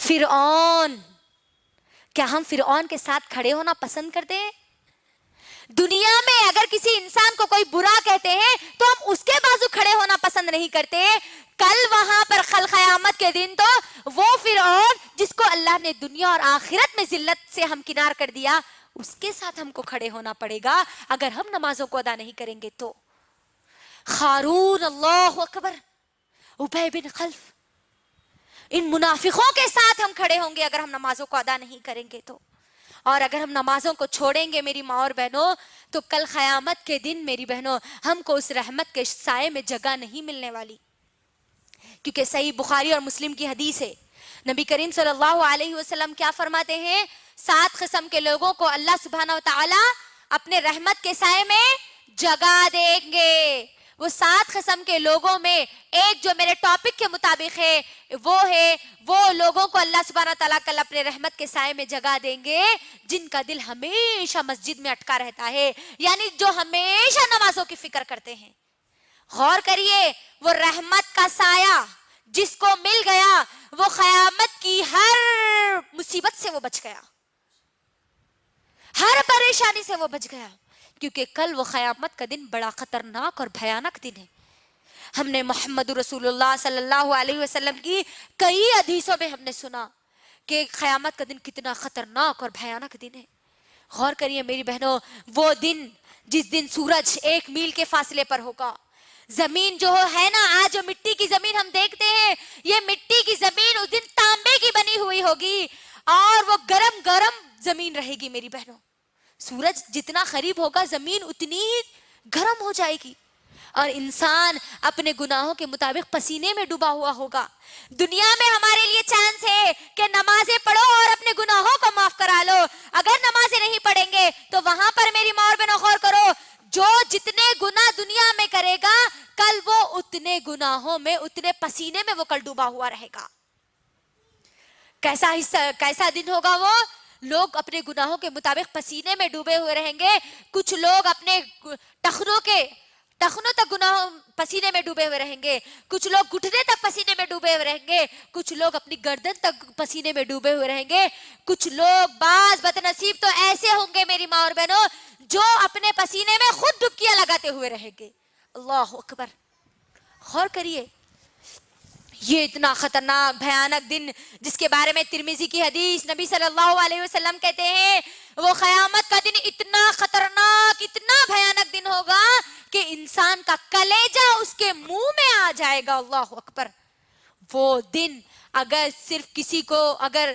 فرعون، کیا ہم فرعون کے ساتھ کھڑے ہونا پسند کرتے ہیں؟ دنیا میں اگر کسی انسان کو کوئی برا کہتے ہیں تو ہم اس کے بازو کھڑے ہونا پسند نہیں کرتے. کل وہاں پر قیامت کے دن تو وہ فرعون جس کو اللہ نے دنیا اور آخرت میں ذلت سے ہمکنار کر دیا، اس کے ساتھ ہم کو کھڑے ہونا پڑے گا اگر ہم نمازوں کو ادا نہیں کریں گے تو. قارون، اللہ اکبر، ابی بن خلف، ان منافقوں کے ساتھ ہم کھڑے ہوں گے اگر ہم نمازوں کو ادا نہیں کریں گے تو. اور اگر ہم نمازوں کو چھوڑیں گے میری ماں اور بہنوں تو کل قیامت کے دن میری بہنوں ہم کو اس رحمت کے سائے میں جگہ نہیں ملنے والی. کیونکہ صحیح بخاری اور مسلم کی حدیث ہے، نبی کریم صلی اللہ علیہ وسلم کیا فرماتے ہیں؟ 7 قسم کے لوگوں کو اللہ سبحانہ وتعالی اپنے رحمت کے سائے میں جگہ دیں گے. وہ 7 قسم کے لوگوں میں ایک جو میرے ٹاپک کے مطابق ہے وہ لوگوں کو اللہ سبحانہ وتعالیٰ کل اپنے رحمت کے سائے میں جگہ دیں گے جن کا دل ہمیشہ مسجد میں اٹکا رہتا ہے، یعنی جو ہمیشہ نمازوں کی فکر کرتے ہیں. غور کریے، وہ رحمت کا سایہ جس کو مل گیا وہ قیامت کی ہر مصیبت سے وہ بچ گیا، ہر پریشانی سے وہ بچ گیا، کیونکہ کل وہ قیامت کا دن بڑا خطرناک اور بھیانک دن ہے. ہم نے محمد رسول اللہ صلی اللہ علیہ وسلم کی کئی حدیثوں میں ہم نے سنا کہ قیامت کا دن کتنا خطرناک اور بھیانک دن ہے. غور کریے میری بہنوں، وہ دن جس دن سورج 1 میل کے فاصلے پر ہوگا، زمین جو ہے نا، آج جو مٹی کی زمین ہم دیکھتے ہیں، یہ مٹی کی زمین اس دن تانبے کی بنی ہوئی ہوگی اور وہ گرم گرم زمین رہے گی میری بہنوں. سورج جتنا قریب ہوگا زمین اتنی گرم ہو جائے گی اور انسان اپنے گناہوں کے مطابق پسینے میں ڈوبا ہوا ہوگا. دنیا میں ہمارے لیے چانس ہے کہ نمازیں پڑھو اور اپنے گناہوں کو معاف کرا لو. اگر نمازیں نہیں پڑھیں گے تو وہاں پر میری ماں اور بہنوں غور کرو، جو جتنے گناہ دنیا میں کرے گا کل وہ اتنے گناہوں میں، اتنے پسینے میں وہ کل ڈوبا ہوا رہے گا. کیسا دن ہوگا وہ؟ لوگ اپنے گناہوں کے مطابق پسینے میں ڈوبے ہوئے رہیں گے. کچھ لوگ اپنے ٹخنوں تک گناہوں پسینے میں ڈوبے ہوئے رہیں گے، کچھ لوگ گھٹنے تک پسینے میں ڈوبے ہوئے رہیں گے، کچھ لوگ اپنی گردن تک پسینے میں ڈوبے ہوئے رہیں گے. کچھ لوگ بعض بدنصیب تو ایسے ہوں گے میری ماں اور بہنوں جو اپنے پسینے میں خود ڈبکیاں لگاتے ہوئے رہیں گے. اللہ اکبر. غور کریے، یہ اتنا خطرناک بھیانک دن جس کے بارے میں ترمذی کی حدیث نبی صلی اللہ علیہ وسلم کہتے ہیں وہ قیامت کا دن اتنا خطرناک، اتنا بھیانک دن ہوگا کہ انسان کا کلیجہ اس کے منہ میں آ جائے گا. اللہ اکبر. وہ دن اگر صرف کسی کو اگر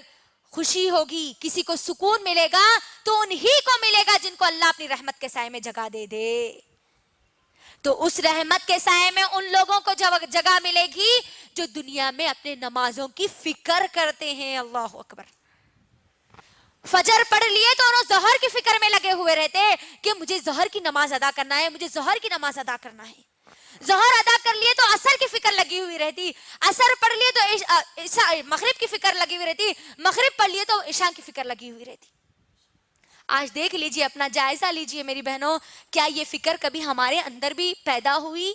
خوشی ہوگی، کسی کو سکون ملے گا تو انہی کو ملے گا جن کو اللہ اپنی رحمت کے سائے میں جگہ دے دے. تو اس رحمت کے سائے میں ان لوگوں کو جگہ ملے گی جو دنیا میں اپنے نمازوں کی فکر کرتے ہیں. اللہ اکبر. فجر پڑھ لیے تو انہوں ظہر کی فکر میں لگے ہوئے رہتے کہ مجھے ظہر کی نماز ادا کرنا ہے، مجھے ظہر کی نماز ادا کرنا ہے. ظہر ادا کر لیے تو عصر کی فکر لگی ہوئی رہتی، عصر پڑھ لیے تو مغرب کی فکر لگی ہوئی رہتی، مغرب پڑھ لیے تو عشاء کی فکر لگی ہوئی رہتی. آج دیکھ لیجئے، اپنا جائزہ لیجئے میری بہنوں، کیا یہ فکر کبھی ہمارے اندر بھی پیدا ہوئی؟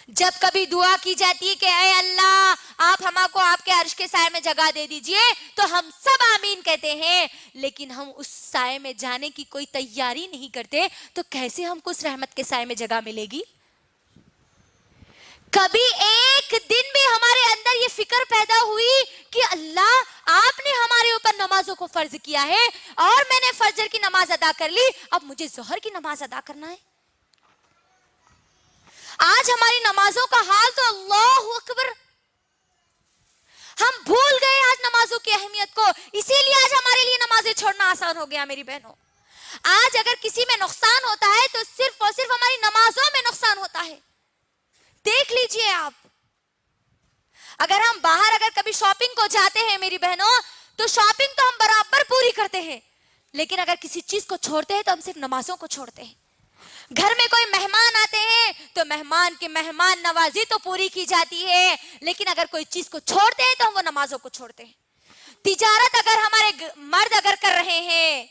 جب کبھی دعا کی جاتی ہے کہ اے اللہ آپ ہم کو آپ کے عرش کے سائے میں جگہ دے دیجئے تو ہم سب آمین کہتے ہیں، لیکن ہم اس سائے میں جانے کی کوئی تیاری نہیں کرتے تو کیسے ہم کو اس رحمت کے سائے میں جگہ ملے گی؟ کبھی ایک دن بھی ہمارے اندر یہ فکر پیدا ہوئی کہ اللہ آپ نے ہمارے اوپر نمازوں کو فرض کیا ہے اور میں نے فجر کی نماز ادا کر لی، اب مجھے ظہر کی نماز ادا کرنا ہے؟ آج ہماری نمازوں کا حال تو اللہ اکبر، ہم بھول گئے آج نمازوں کی اہمیت کو، اسی لیے آج ہمارے لیے نمازیں چھوڑنا آسان ہو گیا میری بہنوں. آج اگر کسی میں نقصان ہوتا ہے تو صرف اور صرف ہماری نمازوں میں نقصان ہوتا ہے. دیکھ لیجئے آپ، اگر ہم باہر اگر کبھی شاپنگ کو جاتے ہیں میری بہنوں تو شاپنگ تو ہم برابر پوری کرتے ہیں، لیکن اگر کسی چیز کو چھوڑتے ہیں تو ہم صرف نمازوں کو چھوڑتے ہیں. گھر میں کوئی مہمان آتے ہیں تو مہمان کی مہمان نوازی تو پوری کی جاتی ہے، لیکن اگر کوئی چیز کو چھوڑتے ہیں تو ہم وہ نمازوں کو چھوڑتے ہیں. تجارت اگر ہمارے مرد اگر کر رہے ہیں،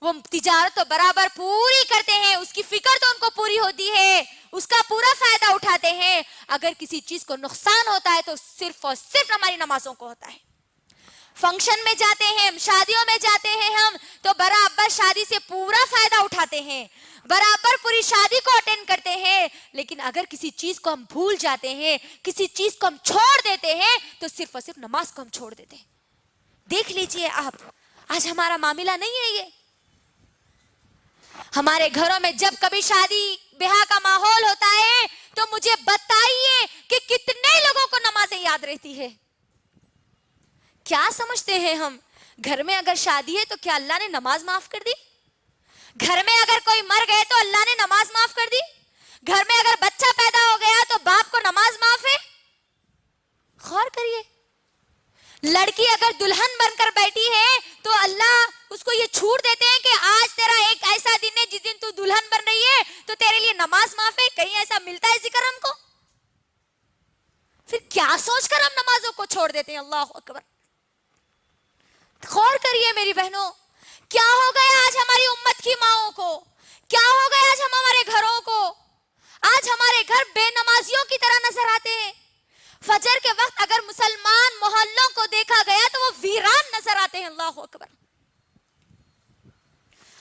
وہ تجارت تو برابر پوری کرتے ہیں, اس کی فکر تو ان کو پوری ہوتی ہے, اس کا پورا فائدہ اٹھاتے ہیں. اگر کسی چیز کو نقصان ہوتا ہے تو صرف اور صرف ہماری نمازوں کو ہوتا ہے. فنکشن میں جاتے ہیں, شادیوں میں جاتے ہیں ہم, تو برابر شادی سے پورا فائدہ اٹھاتے ہیں, برابر پوری شادی کو اٹینڈ کرتے ہیں. لیکن اگر کسی چیز کو ہم بھول جاتے ہیں, کسی چیز کو ہم چھوڑ دیتے ہیں, تو صرف اور صرف نماز کو ہم چھوڑ دیتے ہیں. دیکھ لیجئے آپ, آج ہمارا معاملہ نہیں ہے یہ. ہمارے گھروں میں جب کبھی شادی بیاہ کا ماحول ہوتا ہے تو مجھے بتائیے کہ کتنے لوگوں کو نمازیں یاد رہتی ہے. کیا سمجھتے ہیں ہم, گھر میں اگر شادی ہے تو کیا اللہ نے نماز معاف کر دی؟ گھر میں اگر کوئی مر گئے تو اللہ نے نماز معاف کر دی؟ گھر میں اگر بچہ پیدا ہو گیا تو باپ کو نماز معاف ہے؟ غور کریے. لڑکی اگر دلہن بن کر بیٹھی ہے تو اللہ اس کو یہ چھوٹ دیتے ہیں کہ آج تیرا ایک ایسا دن ہے جس دن تو دلہن بن رہی ہے تو تیرے لیے نماز معاف ہے. کہیں ایسا ملتا ہے ذکر ہم کو؟ پھر کیا سوچ کر ہم نمازوں کو چھوڑ دیتے ہیں؟ اللہ اکبر. غور کریے میری بہنوں, کیا ہو گیا آج ہماری امت کی ماؤں کو, کیا ہو گیا آج ہمارے گھروں کو. آج ہمارے گھر بے نمازیوں کی طرح نظر آتے ہیں. فجر کے وقت اگر مسلمان محلوں کو دیکھا گیا تو وہ ویران نظر آتے ہیں. اللہ اکبر.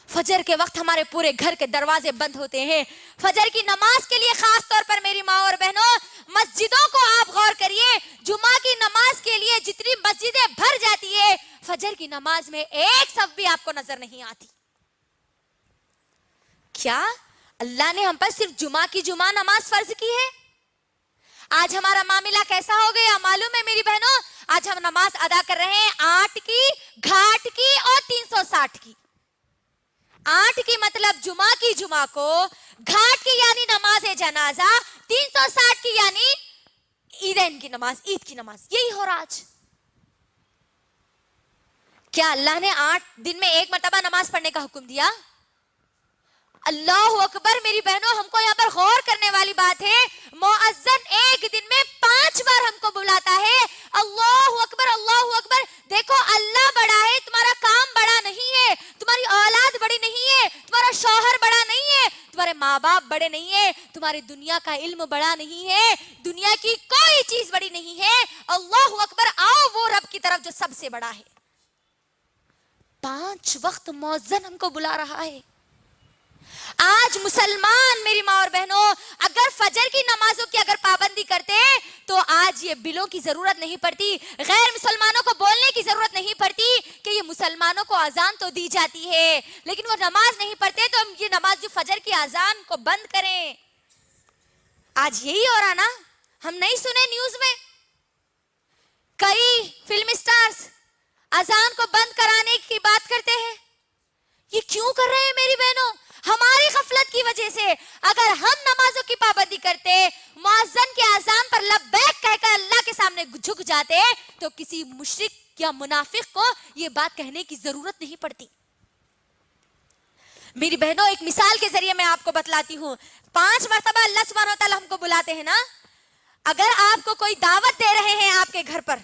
فجر کے وقت ہمارے پورے گھر کے دروازے بند ہوتے ہیں. فجر کی نماز کے لیے خاص طور پر میری ماں اور بہنوں, مسجدوں کو آپ غور کریے, جمعہ کی نماز کے لیے جتنی مسجدیں بھر جاتی ہے, فجر کی نماز میں ایک صف بھی آپ کو نظر نہیں آتی. کیا اللہ نے ہم پر صرف جمعہ کی جمعہ نماز فرض کی ہے؟ آج ہمارا معاملہ کیسا ہو گیا معلوم ہے میری بہنوں؟ آج ہم نماز ادا کر رہے ہیں 8 کی, گھاٹ کی اور 360 کی. 8 کی مطلب جمعہ کی جمعہ کو, گھاٹ کی یعنی نماز جنازہ, 360 کی یعنی عیدین کی نماز, عید کی نماز. یہی ہو رہا آج. کیا اللہ نے 8 دن میں ایک مرتبہ نماز پڑھنے کا حکم دیا؟ اللہ اکبر میری بہنوں, ہم کو یہاں پر غور کرنے والی بات ہے. مؤذن ایک دن میں 5 بار ہم کو بلاتا ہے. اللہ اکبر, اللہ اکبر. دیکھو اللہ بڑا ہے, تمہارا کام بڑا نہیں ہے, تمہاری اولاد بڑی نہیں ہے, تمہارا شوہر بڑا نہیں ہے, تمہارے ماں باپ بڑے نہیں ہے, تمہاری دنیا کا علم بڑا نہیں ہے, دنیا کی کوئی چیز بڑی نہیں ہے. اللہ اکبر. آؤ وہ رب کی طرف جو سب سے بڑا ہے. 5 وقت مؤذن ہم کو بلا رہا ہے. آج مسلمان میری ماں اور بہنوں اگر فجر کی نمازوں کی اگر پابندی کرتے تو آج یہ بلوں کی ضرورت نہیں پڑتی, غیر مسلمانوں کو بولنے کی ضرورت نہیں پڑتی کہ یہ مسلمانوں کو اذان تو دی جاتی ہے لیکن وہ نماز نہیں پڑھتے, تو ہم یہ نماز جو فجر کی اذان کو بند کریں. آج یہی ہو رہا نا, ہم نہیں سنے نیوز میں کئی فلم اسٹارز اذان کو بند کرانے کی بات کرتے ہیں. یہ کیوں کر رہے ہیں میری بہنوں؟ ہماری غفلت کی وجہ سے. اگر ہم نمازوں کی پابندی کرتے, مؤذن کے اذان پر لبیک کہہ کر اللہ کے سامنے جھک جاتے, تو کسی مشرک یا منافق کو یہ بات کہنے کی ضرورت نہیں پڑتی. میری بہنوں ایک مثال کے ذریعے میں آپ کو بتلاتی ہوں. 5 مرتبہ اللہ سبحانہ و تعالی ہم کو بلاتے ہیں نا. اگر آپ کو کوئی دعوت دے رہے ہیں آپ کے گھر پر,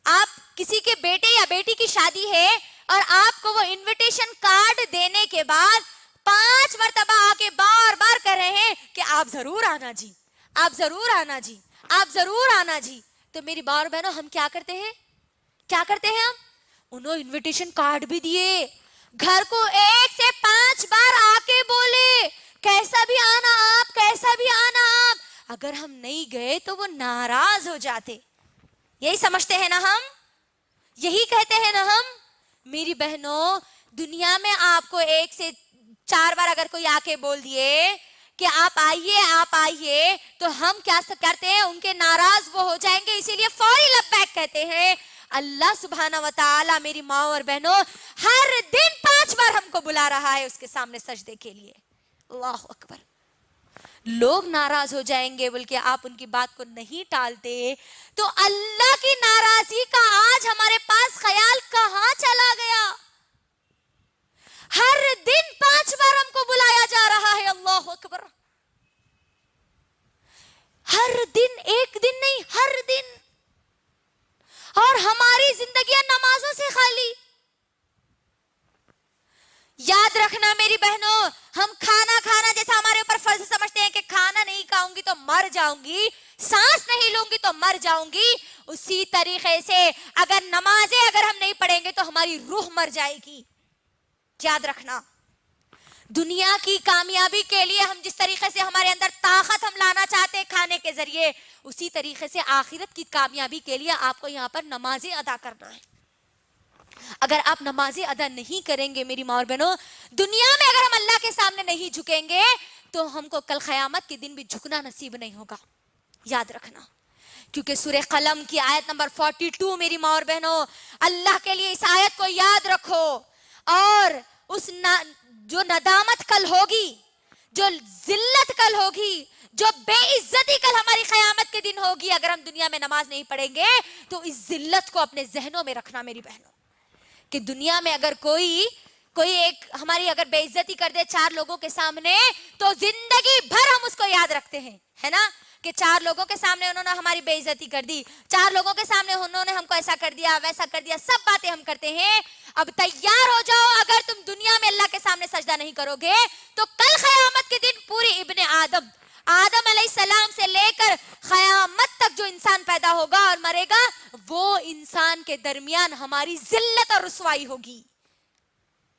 آپ کسی کے بیٹے یا بیٹی کی شادی ہے اور آپ کو وہ انویٹیشن کارڈ دینے کے بعد 5 مرتبہ آ کے بار بار کہہ رہے ہیں کہ آپ ضرور آنا جی, آپ ضرور آنا جی, آپ ضرور آنا جی, تو میری ماں اور بہنوں ہم کیا کرتے ہیں؟ کیا کرتے ہیں ہم؟ انہوں انویٹیشن کارڈ بھی دیے, گھر کو 1 سے 5 بار آ کے بولے کیسا بھی آنا آپ, کیسا بھی آنا آپ. اگر ہم نہیں گئے تو وہ ناراض ہو جاتے. یہی سمجھتے ہیں نا ہم, یہی کہتے ہیں نا ہم. میری بہنوں دنیا میں آپ کو 1 سے 4 بار اگر کوئی آ کے بول دیے کہ آپ آئیے, آپ آئیے, تو ہم کیا کرتے ہیں؟ ان کے ناراض وہ ہو جائیں گے, اسی لیے فوری لبیک کہتے ہیں. اللہ سبحانہ و تعالی میری ماں اور بہنوں ہر دن 5 بار ہم کو بلا رہا ہے اس کے سامنے سجدے کے لیے. اللہ اکبر. لوگ ناراض ہو جائیں گے بلکہ آپ ان کی بات کو نہیں ٹالتے, تو اللہ کی ناراضی کا آج ہمارے پاس خیال کہاں چلا گیا؟ ہر دن 5 بار ہم کو بلایا جا رہا ہے. اللہ اکبر. ہر دن, ایک دن نہیں, ہر دن. اور ہماری زندگیاں نمازوں سے خالی. بہنوں ہم کھانا جیسا ہمارے اوپر فرض سمجھتے ہیں کہ کھانا نہیں کھاؤں گی تو مر جاؤں گی, سانس نہیں لوں گی تو مر جاؤں گی, اسی طریقے سے اگر نمازیں اگر ہم نہیں پڑھیں گے تو ہماری روح مر جائے گی. یاد رکھنا, دنیا کی کامیابی کے لیے ہم جس طریقے سے ہمارے اندر طاقت ہم لانا چاہتے ہیں کھانے کے ذریعے, اسی طریقے سے آخرت کی کامیابی کے لیے آپ کو یہاں پر نمازیں ادا کرنا ہے. اگر آپ نمازیں ادا نہیں کریں گے میری ماں اور بہنوں, دنیا میں اگر ہم اللہ کے سامنے نہیں جھکیں گے تو ہم کو کل قیامت کے دن بھی جھکنا نصیب نہیں ہوگا. یاد رکھنا, کیونکہ سورہ قلم کی آیت نمبر 42 میری ماں اور بہنوں, اللہ کے لیے اس آیت کو یاد رکھو, اور اس جو ندامت کل ہوگی, جو ذلت کل ہوگی, جو بے عزتی کل ہماری قیامت کے دن ہوگی اگر ہم دنیا میں نماز نہیں پڑھیں گے, تو اس ذلت کو اپنے ذہنوں میں رکھنا میری بہنوں, کہ دنیا میں اگر کوئی ایک ہماری اگر بے عزتی کر دے 4 لوگوں کے سامنے, تو زندگی بھر ہم اس کو یاد رکھتے ہیں, ہے نا, کہ 4 لوگوں کے سامنے انہوں نے ہماری بے عزتی کر دی, 4 لوگوں کے سامنے انہوں نے ہم کو ایسا کر دیا ویسا کر دیا, سب باتیں ہم کرتے ہیں. اب تیار ہو جاؤ, اگر تم دنیا میں اللہ کے سامنے سجدہ نہیں کرو گے تو کل قیامت کے دن پوری ابن آدم علیہ السلام سے لے کر قیامت تک جو انسان پیدا ہوگا اور مرے گا, وہ انسان کے درمیان ہماری ذلت اور رسوائی ہوگی.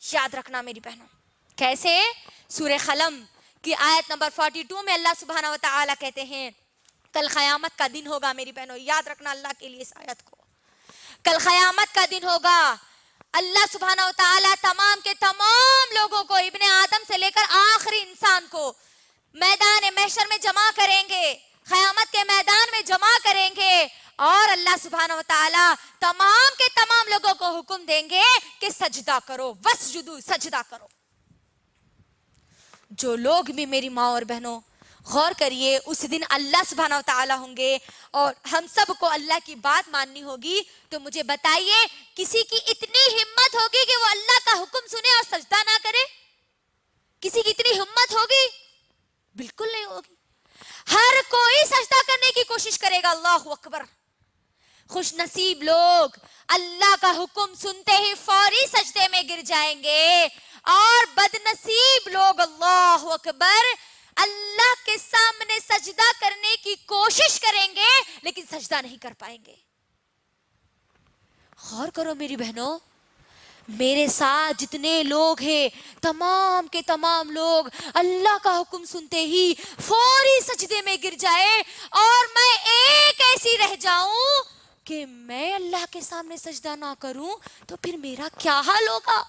یاد رکھنا میری بہنوں. کیسے؟ سورہ قلم کی آیت نمبر 42 میں اللہ سبحانہ و تعالی کہتے ہیں کل قیامت کا دن ہوگا میری بہنوں. یاد رکھنا اللہ کے لیے اس آیت کو, کل قیامت کا دن ہوگا. اللہ سبحانہ و تعالی تمام کے تمام لوگوں کو, ابن آدم سے لے کر آخری انسان کو میدان محشر میں جمع کریں گے, قیامت کے میدان میں جمع کریں گے, اور اللہ سبحانہ و تعالی تمام کے تمام لوگوں کو حکم دیں گے کہ سجدہ کرو, وسجدو, سجدہ کرو. جو لوگ بھی میری ماں اور بہنوں غور کریے, اس دن اللہ سبحانہ و تعالی ہوں گے اور ہم سب کو اللہ کی بات ماننی ہوگی. تو مجھے بتائیے, کسی کی اتنی ہمت ہوگی کہ وہ اللہ کا حکم سنے اور سجدہ نہ کرے؟ کسی کی اتنی ہمت ہوگی؟ بالکل نہیں ہوگی. ہر کوئی سجدہ کرنے کی کوشش کرے گا. اللہ اکبر. خوش نصیب لوگ اللہ کا حکم سنتے ہی فوری سجدے میں گر جائیں گے, اور بد نصیب لوگ اللہ اکبر اللہ کے سامنے سجدہ کرنے کی کوشش کریں گے لیکن سجدہ نہیں کر پائیں گے. غور کرو میری بہنوں, میرے ساتھ جتنے لوگ ہیں تمام کے تمام لوگ اللہ کا حکم سنتے ہی فوری سجدے میں گر جائے, اور میں ایک ایسی رہ جاؤں کہ میں اللہ کے سامنے سجدہ نہ کروں, تو پھر میرا کیا حال ہوگا؟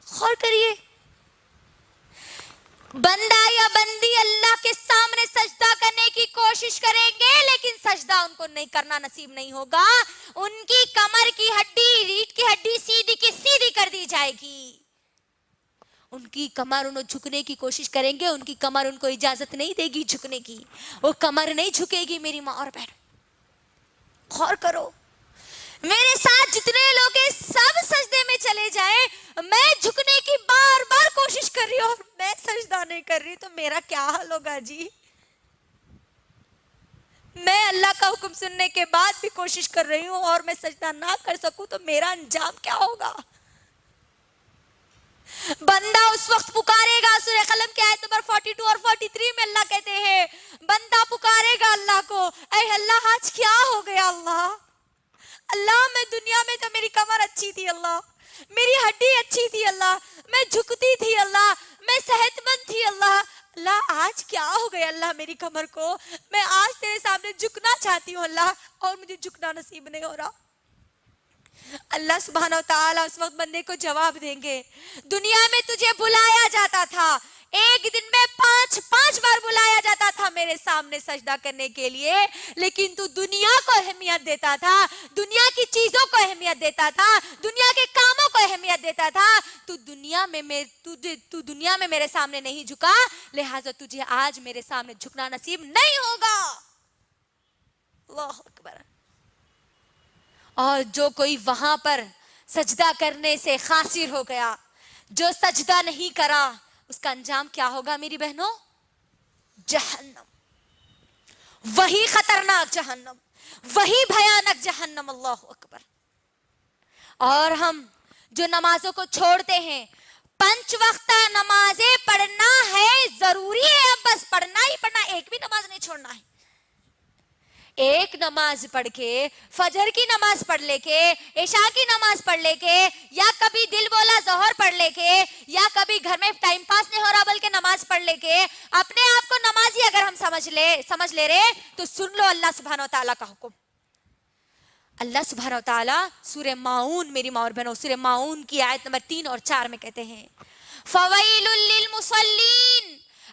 غور کریے. بندہ یا بندی اللہ کے سامنے سجدہ کرنے کی کوشش کریں گے لیکن سجدہ ان کو نہیں کرنا نصیب نہیں ہوگا. ان کی کمر کی ہڈی, ریڑھ کی ہڈی سیدھی کی سیدھی کر دی جائے گی. ان کی کمر انہوں جھکنے کی کوشش کریں گے, ان کی کمر ان کو اجازت نہیں دے گی جھکنے کی, وہ کمر نہیں جھکے گی میری ماں اور بہن. غور کرو, میرے ساتھ جتنے لوگ ہیں سب سجدے میں چلے جائیں, میں جھکنے کی بار بار کوشش کر رہی ہوں اور میں سجدہ نہیں کر رہی, تو میرا کیا حال ہوگا جی؟ میں اللہ کا حکم سننے کے بعد بھی کوشش کر رہی ہوں اور میں سجدہ نہ کر سکوں تو میرا انجام کیا ہوگا؟ بندہ اس وقت پکارے گا. سورہ قلم کی آیت نمبر 42 اور 43 میں اللہ کہتے ہیں بندہ پکارے گا اللہ کو, اے اللہ آج کیا ہو گیا؟ اللہ میں دنیا میں تو میری کمر اچھی تھی, اللہ میری ہڈی اچھی تھی, اللہ میں جھکتی تھی, اللہ میں صحت مند تھی, اللہ آج کیا ہو گیا اللہ میری کمر کو؟ میں آج تیرے سامنے جھکنا چاہتی ہوں اللہ, اور مجھے جھکنا نصیب نہیں ہو رہا. اللہ سبحانہ و تعالیٰ اس وقت بندے کو جواب دیں گے, دنیا میں تجھے بلایا جاتا تھا, ایک دن میں 5 بار بلایا جاتا تھا میرے سامنے سجدہ کرنے کے لیے, لیکن تو دنیا کو اہمیت دیتا تھا, دنیا کی چیزوں کو اہمیت دیتا تھا, دنیا کے کاموں کو اہمیت دیتا تھا. تو دنیا میں میرے سامنے نہیں جھکا, لہٰذا تجھے آج میرے سامنے جھکنا نصیب نہیں ہوگا. اللہ اکبر. اور جو کوئی وہاں پر سجدہ کرنے سے قاصر ہو گیا, جو سجدہ نہیں کرا, اس کا انجام کیا ہوگا میری بہنوں؟ جہنم. وہی خطرناک جہنم, وہی بھیانک جہنم. اللہ اکبر. اور ہم جو نمازوں کو چھوڑتے ہیں, 5 وقت نمازیں پڑھنا ہے ضروری ہے، اب بس پڑھنا ہی پڑھنا، ایک بھی نماز نہیں چھوڑنا ہے. ایک نماز پڑھ کے، فجر کی نماز پڑھ لے کے، عشاء کی نماز پڑھ لے کے، یا کبھی دل بولا ظہر پڑھ لے کے، یا کبھی گھر میں ٹائم پاس نہیں ہو رہا بلکہ نماز پڑھ لے کے اپنے آپ کو نمازی اگر ہم سمجھ لے رہے تو سن لو اللہ سبحانہ و تعالیٰ کا حکم. اللہ سبحانہ و تعالیٰ سورہ ماؤن، میری ماں اور بہنوں، سورہ ماؤن کی آیت نمبر 3 اور 4 میں کہتے ہیں فَوَيْلٌ لِّلْمُصَلِّينَ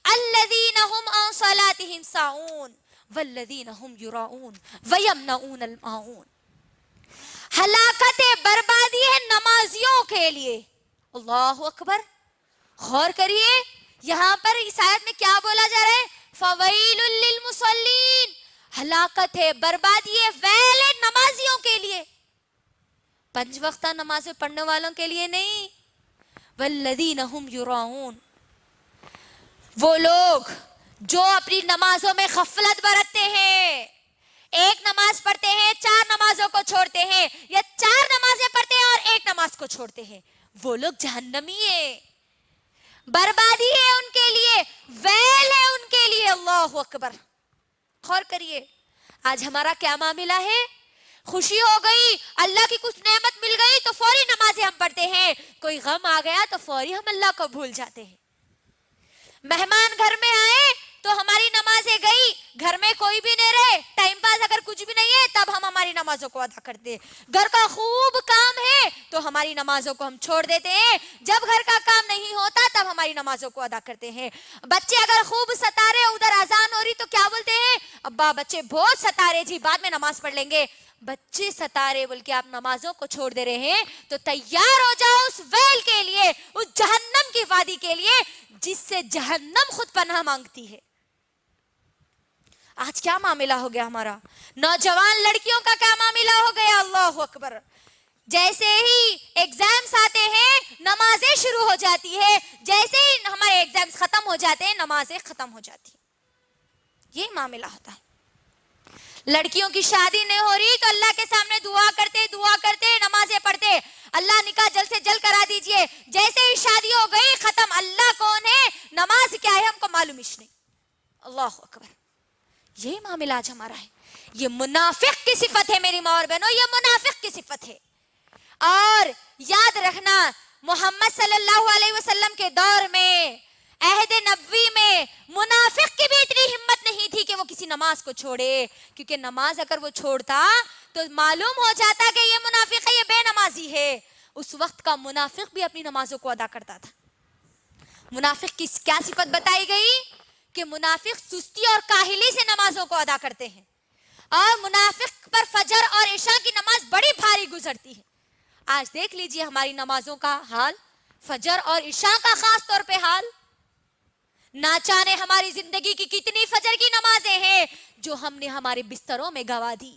الَّذِينَ هُمْ عَنْ صَلَاتِهِمْ سَاهُونَ وَالَّذِينَ هُمْ يُرَاءُونَ وَيَمْنَعُونَ الْمَاعُونَ. ہلاکت بربادی ہے نمازیوں کے لیے. اللہ اکبر. غور کریے یہاں پر اس آیت میں کیا بولا جا رہا ہے؟ فَوَيْلٌ لِّلْمُصَلِّينَ، ہلاکت ہے، بربادی ہے، ویل ہے نمازیوں کے لیے. 5 وقتہ نمازیں پڑھنے والوں کے لیے نہیں. وَالَّذِينَ هُمْ يُرَاءُونَ، وہ لوگ جو اپنی نمازوں میں غفلت برتتے ہیں، ایک نماز پڑھتے ہیں 4 نمازوں کو چھوڑتے ہیں، یا 4 نمازیں پڑھتے ہیں اور 1 نماز کو چھوڑتے ہیں، وہ لوگ جہنمی ہیں. بربادی ہے ان کے لیے، ویل ہے ان کے لیے. اللہ اکبر. غور کریے آج ہمارا کیا معاملہ ہے؟ خوشی ہو گئی، اللہ کی کچھ نعمت مل گئی تو فوری نمازیں ہم پڑھتے ہیں، کوئی غم آ گیا تو فوری ہم اللہ کو بھول جاتے ہیں. مہمان گھر میں آئے تو ہماری نمازیں گئی، گھر میں کوئی بھی نہیں رہے، ٹائم پاس اگر کچھ بھی نہیں ہے تب ہم ہماری نمازوں کو ادا کرتے ہیں. گھر کا خوب کام ہے تو ہماری نمازوں کو ہم چھوڑ دیتے ہیں، جب گھر کا کام نہیں ہوتا تب ہماری نمازوں کو ادا کرتے ہیں. بچے اگر خوب ستا رہے، ادھر اذان ہو رہی تو کیا بولتے ہیں؟ ابا بچے بہت ستا رہے جی، بعد میں نماز پڑھ لیں گے. بچے ستارے بول کے آپ نمازوں کو چھوڑ دے رہے ہیں تو تیار ہو جاؤ اس ویل کے لیے، اس جہنم کی وادی کے لیے جس سے جہنم خود پناہ مانگتی ہے. آج کیا معاملہ ہو گیا ہمارا؟ نوجوان لڑکیوں کا کیا معاملہ ہو گیا؟ اللہ اکبر. جیسے ہی ایگزامز آتے ہیں نمازیں شروع ہو جاتی ہے، جیسے ہی ہمارے ایگزامز ختم ہو جاتے ہیں نمازیں ختم ہو جاتی. یہ معاملہ ہوتا ہے. لڑکیوں کی شادی نہیں ہو رہی تو اللہ کے سامنے دعا کرتے نمازیں پڑھتے، اللہ نکاح جلد سے جلد کرا دیجئے. جیسے ہی شادی ہو گئی ختم، اللہ کون ہے، نماز کیا ہے ہم کو معلوم ہی نہیں. اللہ اکبر. یہ معاملہ آج ہمارا ہے. یہ منافق کی صفت ہے میری ماں اور بہنوں، یہ منافق کی صفت ہے. اور یاد رکھنا محمد صلی اللہ علیہ وسلم کے دور میں، عہد نبوی میں، منافق کی بھی اتنی ہمت نہیں تھی کہ وہ کسی نماز کو چھوڑے، کیونکہ نماز اگر وہ چھوڑتا تو معلوم ہو جاتا کہ یہ منافق ہے، یہ بے نمازی ہے. اس وقت کا منافق بھی اپنی نمازوں کو ادا کرتا تھا. منافق کی کیا صفت بتائی گئی؟ کہ منافق سستی اور کاہلی سے نمازوں کو ادا کرتے ہیں، اور منافق پر فجر اور عشاء کی نماز بڑی بھاری گزرتی ہے. آج دیکھ لیجئے ہماری نمازوں کا حال، فجر اور عشاء کا خاص طور پہ حال. نہ جانے ہماری زندگی کی کتنی فجر کی نمازیں ہیں جو ہم نے ہمارے بستروں میں گوا دی.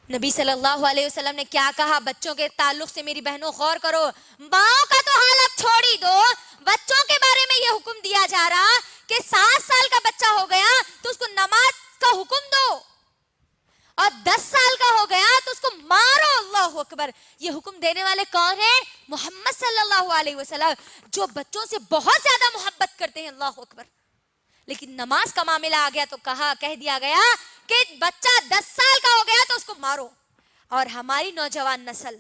نبی صلی اللہ علیہ وسلم نے کیا کہا بچوں کے تعلق سے؟ میری بہنوں غور کرو. ماؤں کا تو حال اب چھوڑ ہی دو، بچوں کے بارے میں یہ حکم دیا جا رہا کہ 7 سال کا بچہ ہو گیا تو اس کو نماز کا حکم دو، اور 10 سال کا ہو گیا تو اس کو مارو. اللہ اکبر. یہ حکم دینے والے کون ہیں؟ محمد صلی اللہ علیہ وسلم، جو بچوں سے بہت زیادہ محبت کرتے ہیں. اللہ اکبر. لیکن نماز کا معاملہ آ گیا تو کہہ دیا گیا کہ بچہ 10 سال کا ہو گیا تو اس کو مارو. اور ہماری نوجوان نسل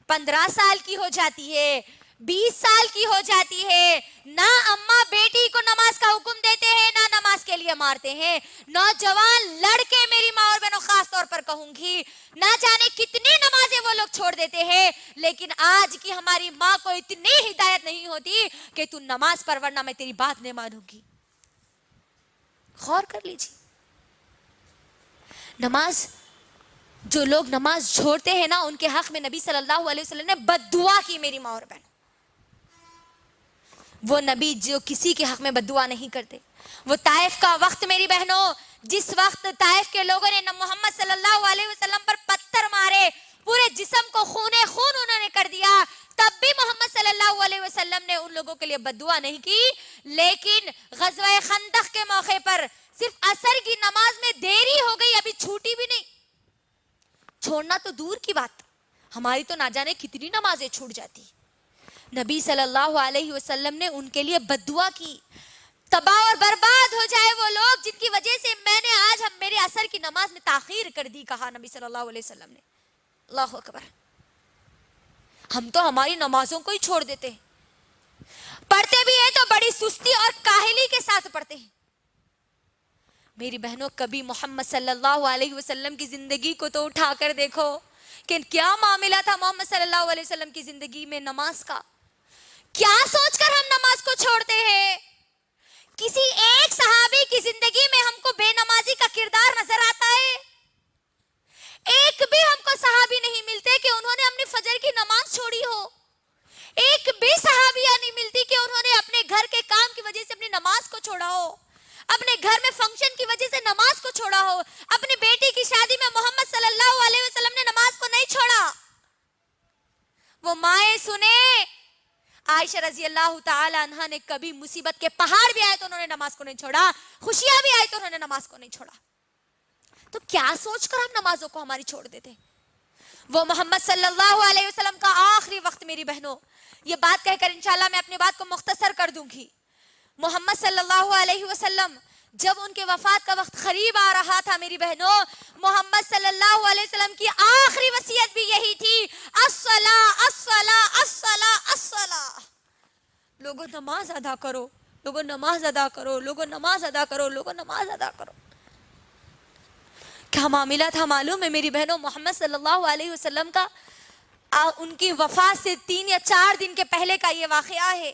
15 سال کی ہو جاتی ہے، 20 سال کی ہو جاتی ہے، نہ اماں بیٹی کو نماز کا حکم دیتے ہیں نہ نماز کے لیے مارتے ہیں. نوجوان لڑکے، میری ماں اور بہنوں خاص طور پر کہوں گی، نہ جانے کتنی نمازیں وہ لوگ چھوڑ دیتے ہیں. لیکن آج کی ہماری ماں کو اتنی ہدایت نہیں ہوتی کہ تو نماز پڑھ ورنہ میں تیری بات نہیں مانوں گی. غور کر لیجیے. نماز، جو لوگ نماز چھوڑتے ہیں نا ان کے حق میں نبی صلی اللہ علیہ وسلم نے بد دعا کی. میری ماں اور بہن، وہ نبی جو کسی کے حق میں بد دعا نہیں کرتے. وہ طائف کا وقت میری بہنوں، جس وقت طائف کے لوگوں نے محمد صلی اللہ علیہ وسلم پر پتھر مارے، پورے جسم کو خون انہوں نے کر دیا، تب بھی محمد صلی اللہ علیہ وسلم نے ان لوگوں کے لیے بد دعا نہیں کی. لیکن غزوہ خندق کے موقع پر صرف عصر کی نماز میں دیری ہو گئی، ابھی چھوٹی بھی نہیں. چھوڑنا تو دور کی بات، ہماری تو نہ جانے کتنی نمازیں چھوٹ جاتی. نبی صلی اللہ علیہ وسلم نے ان کے لیے بد دعا کی، تباہ اور برباد ہو جائے وہ لوگ جن کی وجہ سے میں نے آج ہم میرے عصر کی نماز میں تاخیر کر دی، کہا نبی صلی اللہ علیہ وسلم نے۔ اللہ اکبر۔ ہم تو ہماری نمازوں کو ہی چھوڑ دیتے ہیں، پڑھتے بھی ہیں تو بڑی سستی اور کاہلی کے ساتھ پڑھتے ہیں۔ میری بہنوں، کبھی محمد صلی اللہ علیہ وسلم کی زندگی کو تو اٹھا کر دیکھو کہ کیا معاملہ تھا محمد صلی اللہ علیہ وسلم کی زندگی میں نماز کا۔ کیا سوچ کر ہم نماز کو چھوڑتے ہیں؟ کسی ایک صحابی کی زندگی میں ہم کو بے نمازی کا کردار نظر آتا ہے؟ ایک بھی ہم کو صحابی نہیں ملتے کہ انہوں نے اپنی فجر کی نماز چھوڑی ہو۔ ایک بھی صحابیہ نہیں ملتی کہ انہوں نے اپنے گھر کے کام کی وجہ سے اپنی نماز کو چھوڑا ہو، اپنے گھر میں فنکشن کی وجہ سے نماز کو چھوڑا ہو۔ اپنی بیٹی کی شادی میں محمد صلی اللہ علیہ وسلم نے نماز کو نہیں چھوڑا۔ وہ مائیں سنے، عائشہ رضی اللہ تعالی عنہا نے کبھی مصیبت کے پہاڑ بھی آئے تو انہوں نے نماز کو نہیں چھوڑا، خوشیاں بھی آئی تو انہوں نے نماز کو نہیں چھوڑا۔ تو کیا سوچ کر ہم نمازوں کو ہماری چھوڑ دیتے؟ وہ محمد صلی اللہ علیہ وسلم کا آخری وقت، میری بہنوں، یہ بات کہہ کر انشاءاللہ میں اپنی بات کو مختصر کر دوں گی۔ محمد صلی اللہ علیہ وسلم جب ان کے وفات کا وقت قریب آ رہا تھا، میری بہنوں، محمد صلی اللہ علیہ وسلم کی آخری وصیت بھی یہی تھی، الصلاۃ الصلاۃ الصلاۃ الصلاۃ۔ لوگوں نماز ادا کرو، لوگوں نماز ادا کرو، لوگوں نماز ادا کرو، لوگوں نماز ادا کرو۔ کیا معاملہ تھا معلوم ہے میری بہنوں؟ محمد صلی اللہ علیہ وسلم کا ان کی وفات سے 3 یا 4 دن کے پہلے کا یہ واقعہ ہے۔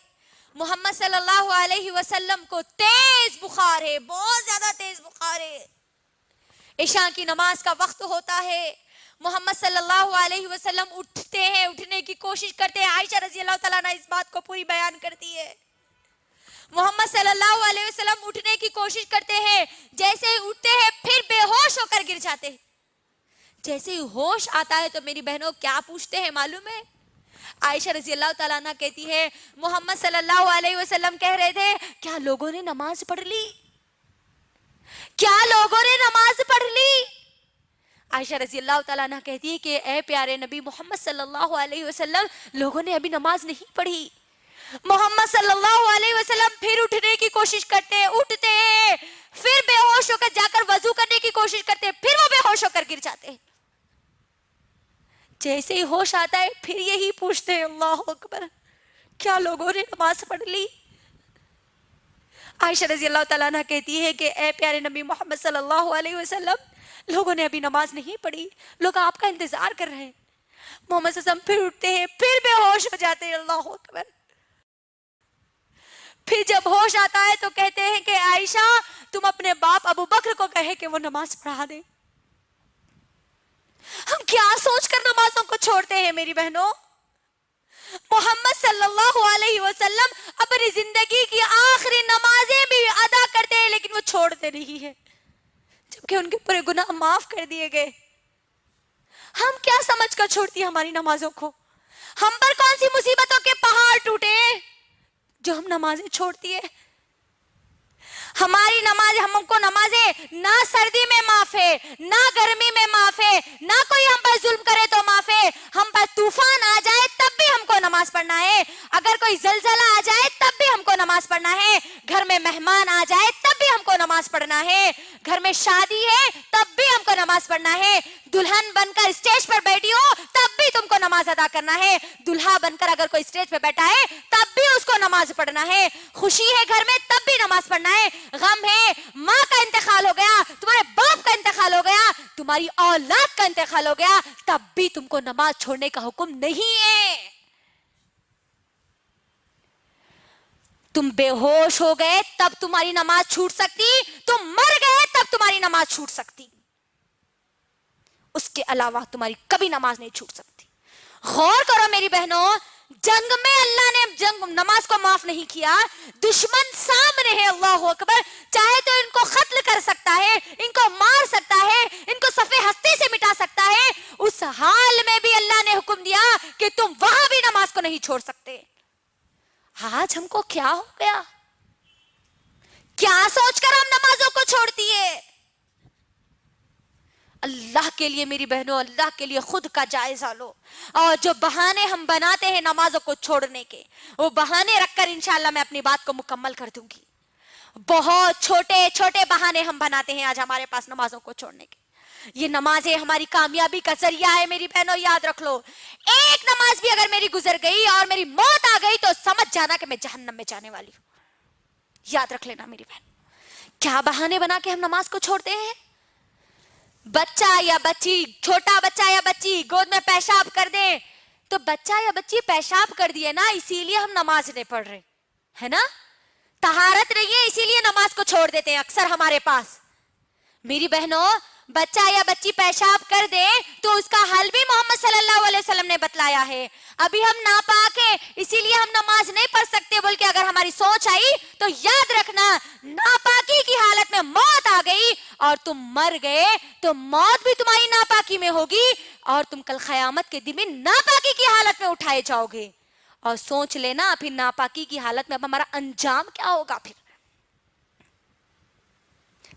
محمد صلی اللہ علیہ وسلم کو تیز بخار ہے، بہت زیادہ تیز بخار ہے۔ عشاء کی نماز کا وقت ہوتا ہے، محمد صلی اللہ علیہ وسلم اٹھتے ہیں، اٹھنے کی کوشش کرتے ہیں۔ عائشہ رضی اللہ تعالیٰ عنہ اس بات کو پوری بیان کرتی ہے۔ محمد صلی اللہ علیہ وسلم اٹھنے کی کوشش کرتے ہیں، جیسے ہی اٹھتے ہیں پھر بے ہوش ہو کر گر جاتے ہیں۔ جیسے ہی ہوش آتا ہے تو میری بہنوں کیا پوچھتے ہیں معلوم ہے؟ عائشہ رضی اللہ تعالیٰ عنہ کہتی ہے، محمد صلی اللہ علیہ وسلم کہہ رہے تھے، کیا لوگوں نے نماز پڑھ لی؟ کیا لوگوں نے نماز پڑھ لی؟ عائشہ رضی اللہ تعالیٰ عنہ کہتی ہے کہ اے پیارے نبی محمد صلی اللہ علیہ وسلم، لوگوں نے ابھی نماز نہیں پڑھی۔ محمد صلی اللہ علیہ وسلم پھر اٹھنے کی کوشش کرتے ہیں، اٹھتے ہیں، پھر بے ہوش ہو کر جا کر وضو کرنے کی کوشش کرتے ہیں، پھر وہ بے ہوش ہو کر گر جاتے ہیں۔ جیسے ہی ہوش آتا ہے پھر یہی پوچھتے ہیں، اللہ اکبر، کیا لوگوں نے نماز پڑھ لی؟ عائشہ رضی اللہ تعالیٰ عنہ کہتی ہے کہ اے پیارے نبی محمد صلی اللہ علیہ وسلم، لوگوں نے ابھی نماز نہیں پڑھی، لوگ آپ کا انتظار کر رہے ہیں۔ محمد صلی اللہ علیہ وسلم پھر اٹھتے ہیں، پھر بے ہوش ہو جاتے ہیں، اللہ اکبر۔ پھر جب ہوش آتا ہے تو کہتے ہیں کہ عائشہ، تم اپنے باپ ابو بکر کو کہے کہ وہ نماز پڑھا دے۔ ہم کیا سوچ کر نمازوں کو چھوڑتے ہیں میری بہنوں؟ محمد صلی اللہ علیہ وسلم اپنی زندگی کی آخری نمازیں بھی ادا کرتے ہیں لیکن وہ چھوڑتے نہیں ہیں، جبکہ ان کے پورے گناہ معاف کر دیے گئے۔ ہم کیا سمجھ کر چھوڑتی ہیں ہماری نمازوں کو؟ ہم پر کون سی مصیبتوں کے پہاڑ ٹوٹے جو ہم نمازیں چھوڑتی ہے؟ ہماری نماز، ہم کو نمازیں نہ سردی میں معاف ہے، نہ گرمی میں معاف ہے، نہ کوئی ہم پر ظلم کرے تو معاف ہے۔ ہم پر طوفان آ جائے تب بھی ہم کو نماز پڑھنا ہے، اگر کوئی زلزلہ آ جائے تب بھی ہم کو نماز پڑھنا ہے، گھر میں مہمان آ جائے تب بھی ہم کو نماز پڑھنا ہے، گھر میں شادی ہے تب بھی ہم کو نماز پڑھنا ہے، دلہن بن کر اسٹیج پر بیٹھی ہو تب بھی تم کو نماز ادا کرنا ہے، دلہا بن کر اگر کوئی اسٹیج پہ بیٹھا ہے تب بھی اس کو نماز پڑھنا ہے، خوشی ہے گھر میں تب بھی نماز پڑھنا ہے، غم ہے، ماں کا انتقال ہو گیا، تمہارے باپ کا انتقال ہو گیا، تمہاری اولاد کا انتقال ہو گیا، تب بھی تم کو نماز چھوڑنے کا حکم نہیں ہے۔ تم بے ہوش ہو گئے تب تمہاری نماز چھوٹ سکتی، تم مر گئے تب تمہاری نماز چھوٹ سکتی، اس کے علاوہ تمہاری کبھی نماز نہیں چھوٹ سکتی۔ غور کرو میری بہنوں، جنگ میں اللہ نے نماز کو معاف نہیں کیا، دشمن سامنے ہے، اللہ اکبر، چاہے تو ان کو قتل کر سکتا ہے، ان کو مار سکتا ہے، ان کو صفحے ہستی سے مٹا سکتا ہے، اس حال میں بھی اللہ نے حکم دیا کہ تم وہاں بھی نماز کو نہیں چھوڑ سکتے۔ آج ہم کو کیا ہو گیا؟ کیا سوچ کر ہم نمازوں کو چھوڑتی ہے؟ اللہ کے لیے میری بہنوں، اللہ کے لیے خود کا جائزہ لو. اور جو بہانے ہم بناتے ہیں نمازوں کو چھوڑنے کے، وہ بہانے رکھ کر انشاءاللہ میں اپنی بات کو مکمل کر دوں گی. بہت چھوٹے چھوٹے بہانے ہم بناتے ہیں آج ہمارے پاس نمازوں کو چھوڑنے کے. یہ نمازیں ہماری کامیابی کا ذریعہ ہے میری بہنوں، یاد رکھ لو. ایک نماز بھی اگر میری گزر گئی اور میری موت آ گئی تو سمجھ جانا کہ میں جہنم میں جانے والی ہوں. یاد رکھ لینا میری بہن. کیا بہانے بنا کے ہم نماز کو چھوڑتے ہیں؟ بچہ یا بچی، چھوٹا بچہ یا بچی گود میں پیشاب کر دیں تو بچہ یا بچی پیشاب کر دیے نا، اسی لیے ہم نماز نہیں پڑھ رہے ہے نا. طہارت نہیں ہے اسی لیے نماز کو چھوڑ دیتے ہیں اکثر ہمارے پاس. میری بہنوں، بچہ یا بچی پیشاب کر دے تو اس کا حل بھی محمد صلی اللہ علیہ وسلم نے بتلایا ہے. ابھی ہم ناپاک ہیں اسی لیے ہم نماز نہیں پڑھ سکتے بول کے اگر ہماری سوچ آئی تو یاد رکھنا، ناپاکی کی حالت میں موت آ گئی اور تم مر گئے تو موت بھی تمہاری ناپاکی میں ہوگی اور تم کل قیامت کے دن میں ناپاکی کی حالت میں اٹھائے جاؤ گے. اور سوچ لینا پھر ناپاکی کی حالت میں اب ہمارا انجام کیا ہوگا. پھر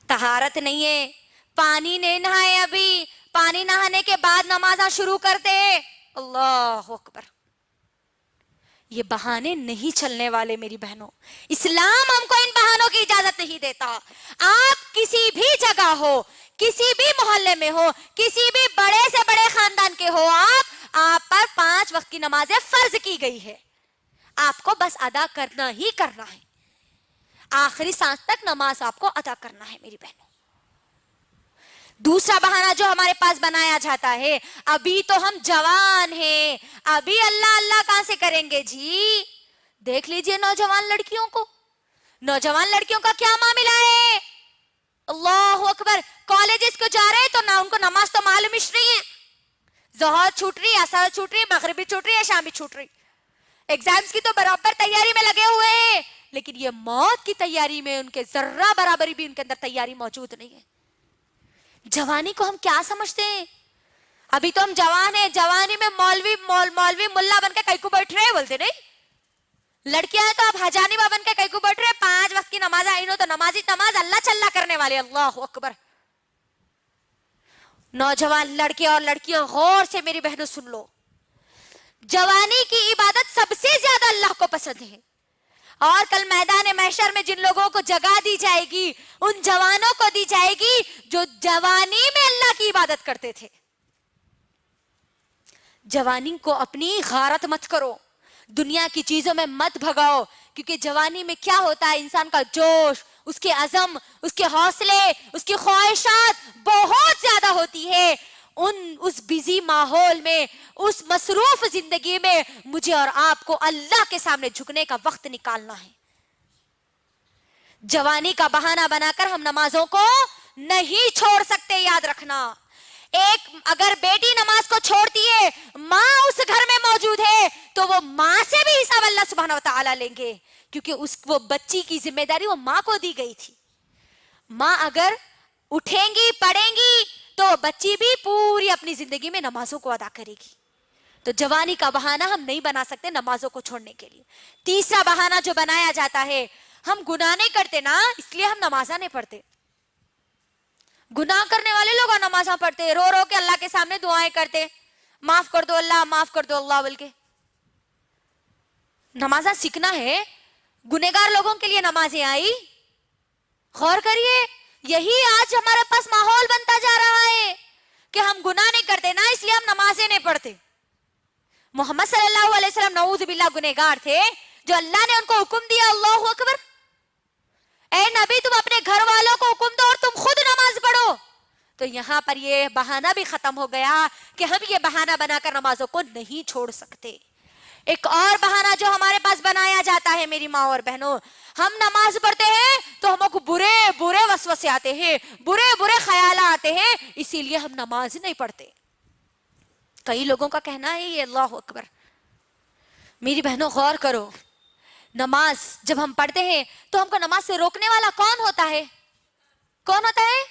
طہارت نہیں ہے، پانی نہیں نہائے، ابھی پانی نہانے کے بعد نمازاں شروع کرتے. اللہ اکبر. یہ بہانے نہیں چلنے والے میری بہنوں. اسلام ہم کو ان بہانوں کی اجازت نہیں دیتا. آپ کسی بھی جگہ ہو، کسی بھی محلے میں ہو، کسی بھی بڑے سے بڑے خاندان کے ہو، آپ پر 5 وقت کی نمازیں فرض کی گئی ہے. آپ کو بس ادا کرنا ہی کرنا ہے. آخری سانس تک نماز آپ کو ادا کرنا ہے میری بہنوں. دوسرا بہانہ جو ہمارے پاس بنایا جاتا ہے، ابھی تو ہم جوان ہیں، ابھی اللہ اللہ کہاں سے کریں گے جی. دیکھ لیجئے نوجوان لڑکیوں کو، نوجوان لڑکیوں کا کیا معاملہ ہے. اللہ اکبر. کالجز کو جا رہے تو نہ ان کو نماز تو معلوم ہی نہیں ہے. ظہر چھوٹ رہی، عصر چھوٹ رہی، مغربی چھوٹ رہی ہے، شامی چھوٹ رہی. ایگزامز کی تو برابر تیاری میں لگے ہوئے ہیں، لیکن یہ موت کی تیاری میں ان کے ذرہ برابری بھی ان کے اندر تیاری موجود نہیں ہے. جوانی کو ہم کیا سمجھتے ہیں؟ ابھی تو ہم جوان ہیں، جوانی میں مولوی ملا بن کے کئی کو بیٹھ رہے بولتے نہیں. لڑکیاں ہیں تو اب حجانی با بن کے کئی کو بیٹھ رہے. 5 وقت کی نماز آئینو تو نمازی نماز اللہ چلہ کرنے والے. اللہ اکبر. نوجوان لڑکے اور لڑکیاں غور سے میری بہنوں سن لو. جوانی کی عبادت سب سے زیادہ اللہ کو پسند ہے. اور کل میدان محشر میں جن لوگوں کو جگہ دی جائے گی ان جوانوں کو دی جائے گی جو جوانی میں اللہ کی عبادت کرتے تھے. جوانی کو اپنی غارت مت کرو، دنیا کی چیزوں میں مت بھگاؤ، کیونکہ جوانی میں کیا ہوتا ہے، انسان کا جوش، اس کے عزم، اس کے حوصلے، اس کی خواہشات بہت زیادہ ہوتی ہے. اس بیزی ماحول میں، اس مصروف زندگی میں مجھے اور آپ کو اللہ کے سامنے جھکنے کا وقت نکالنا ہے. جوانی کا بہانہ بنا کر ہم نمازوں کو نہیں چھوڑ سکتے. یاد رکھنا، ایک اگر بیٹی نماز کو چھوڑتی ہے، ماں اس گھر میں موجود ہے تو وہ ماں سے بھی حساب اللہ سبحانہ وتعالی لیں گے، کیونکہ وہ بچی کی ذمہ داری وہ ماں کو دی گئی تھی. ماں اگر اٹھیں گی، پڑھیں گی تو بچی بھی پوری اپنی زندگی میں نمازوں کو ادا کرے گی. تو جوانی کا بہانہ ہم نہیں بنا سکتے نمازوں کو چھوڑنے کے لیے. تیسرا بہانہ جو بنایا جاتا ہے، ہم گناہ نہیں کرتے نا اس لیے ہم نمازاں نہیں پڑھتے. گناہ کرنے والے لوگ نمازاں پڑھتے، رو رو کے اللہ کے سامنے دعائیں کرتے، معاف کر دو اللہ، معاف کر دو اللہ بول کے. نمازاں سیکھنا ہے، گنہگار لوگوں کے لیے نمازیں آئی. غور کریے، یہی آج ہمارے پاس ماحول بنتا جا رہا ہے کہ ہم گناہ نہیں کرتے نا اس لیے ہم نمازیں نہیں پڑھتے. محمد صلی اللہ علیہ وسلم نعوذ باللہ گنہگار تھے، جو اللہ نے ان کو حکم دیا. اللہ اکبر. اے نبی تم اپنے گھر والوں کو حکم دو اور تم خود نماز پڑھو. تو یہاں پر یہ بہانہ بھی ختم ہو گیا کہ ہم یہ بہانہ بنا کر نمازوں کو نہیں چھوڑ سکتے. ایک اور بہانہ جو ہمارے پاس بنایا جاتا ہے میری ماں اور بہنوں، ہم نماز پڑھتے ہیں تو ہم کو برے برے وسوسے آتے ہیں، برے برے خیالات آتے ہیں، اسی لیے ہم نماز نہیں پڑھتے. کئی لوگوں کا کہنا ہے یہ. اللہ اکبر. میری بہنوں غور کرو، نماز جب ہم پڑھتے ہیں تو ہم کو نماز سے روکنے والا کون ہوتا ہے؟ کون ہوتا ہے؟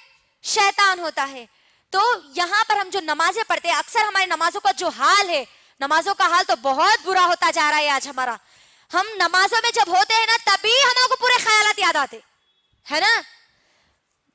شیطان ہوتا ہے. تو یہاں پر ہم جو نمازیں پڑھتے ہیں، اکثر ہماری نمازوں کا جو حال ہے، نمازوں کا حال تو بہت برا ہوتا جا رہا ہے آج ہمارا. ہم نمازوں میں جب ہوتے ہیں نا تبھی ہمارے کو پورے خیالات یاد آتے ہے نا.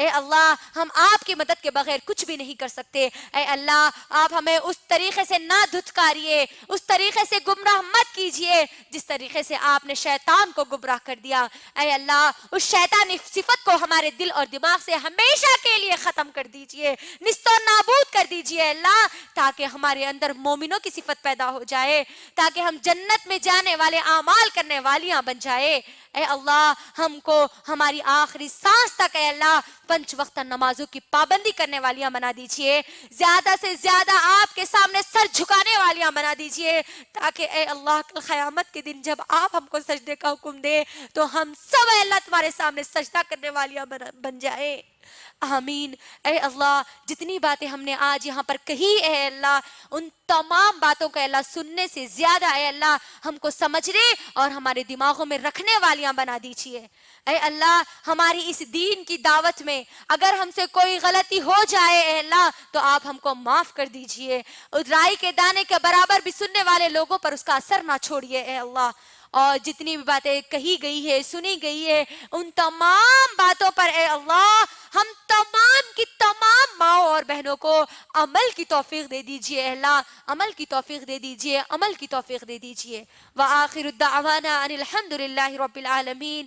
اے اللہ ہم آپ کی مدد کے بغیر کچھ بھی نہیں کر سکتے. اے اللہ آپ ہمیں اس طریقے سے نہ دھتکاریے, اس طریقے سے گمراہ مت کیجئے جس طریقے سے آپ نے شیطان کو گمراہ کر دیا. اے اللہ اس شیطانی صفت کو ہمارے دل اور دماغ سے ہمیشہ کے لیے ختم کر دیجئے, نیست و نابود کر دیجئے اللہ, تاکہ ہمارے اندر مومنوں کی صفت پیدا ہو جائے, تاکہ ہم جنت میں جانے والے اعمال کرنے والیاں بن جائے. اے اللہ ہم کو ہماری آخری سانس تک اے اللہ 5 وقت نمازوں کی پابندی کرنے والیاں بنا دیجئے, زیادہ سے زیادہ آپ کے سامنے سر جھکانے والیاں بنا دیجئے, تاکہ اے اللہ کل قیامت کے دن جب آپ ہم کو سجدے کا حکم دے تو ہم سب اے اللہ تمہارے سامنے سجدہ کرنے والیاں بن جائے. آمین. اے اللہ جتنی باتیں ہم نے آج یہاں پر کہی اے اللہ, ان تمام باتوں کو اے اللہ سننے سے زیادہ اے اللہ ہم کو سمجھنے اور ہمارے دماغوں میں رکھنے والیاں بنا دیجئے. اے اللہ ہماری اس دین کی دعوت میں اگر ہم سے کوئی غلطی ہو جائے اے اللہ تو آپ ہم کو معاف کر دیجئے. رائی کے دانے کے برابر بھی سننے والے لوگوں پر اس کا اثر نہ چھوڑیے اے اللہ. اور جتنی بھی باتیں کہی گئی ہے سنی گئی ہے ان تمام باتوں پر اے اللہ ہم تمام کی تمام ماؤں اور بہنوں کو عمل کی توفیق دے دیجئے اے اللہ, عمل کی توفیق دے دیجئے, عمل کی توفیق دے دیجئے. وآخر الدعوانا ان الحمد للہ رب العالمین.